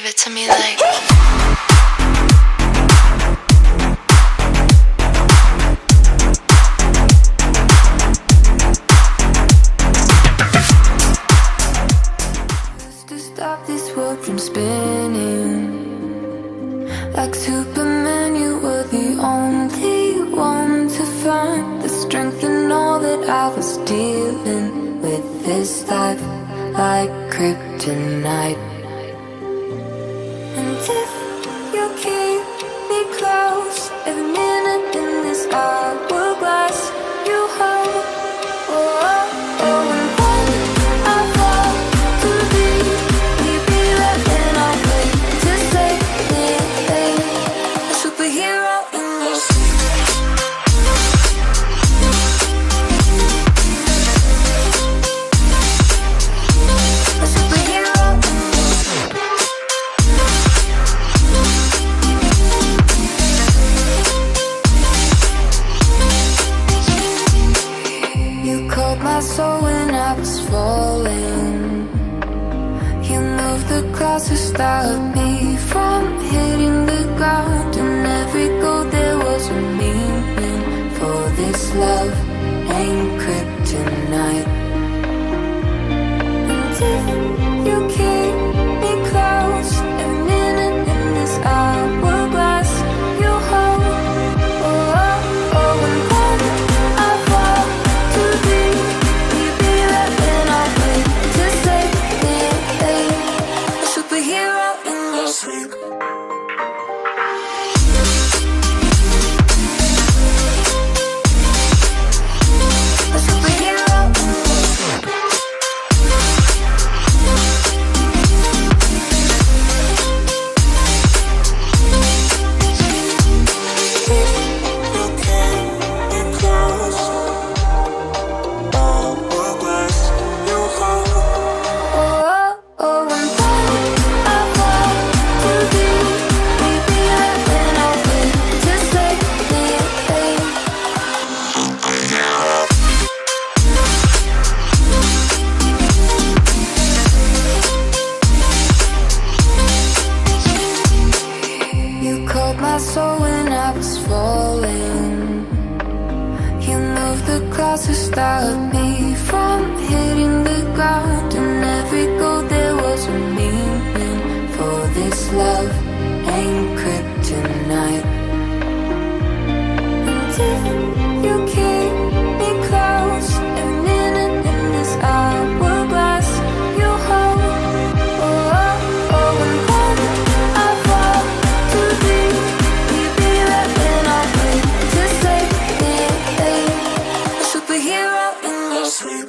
give it to me like. To stop this world from spinning, like Superman, you were the only one to find the strength in all that I was dealing with this life, like kryptonite. And if you keep me close, every minute in this hourglass you hold. Oh, oh, oh, and when I fall to leave, will you be there when I wait to save me? A superhero in your sleep. A superhero in your sleep. You called my soul when I was falling. You moved the clouds to stop me from hitting the ground. And every goal there was a meaning, for this love ain't kryptonite. And if you keep me close, every minute in this hourglass you hold. Oh, oh, oh, and when I fall to leave, will you be there when I wait to save me? A superhero in your sleep. A superhero in your sleep. You keep me close, hourglass you hold. Oh, oh, and when I fall to leave, will you be there when I wait to save me? You called my soul when I was falling. You moved the clouds to stop me from hitting the ground. And every goal there was a meaning, for this love ain't kryptonite. And if you keep me close, every minute in this hourglass you hold. Oh, oh, oh, and when I fall to leave, will you be there when I wait to save me? A superhero in your sleep.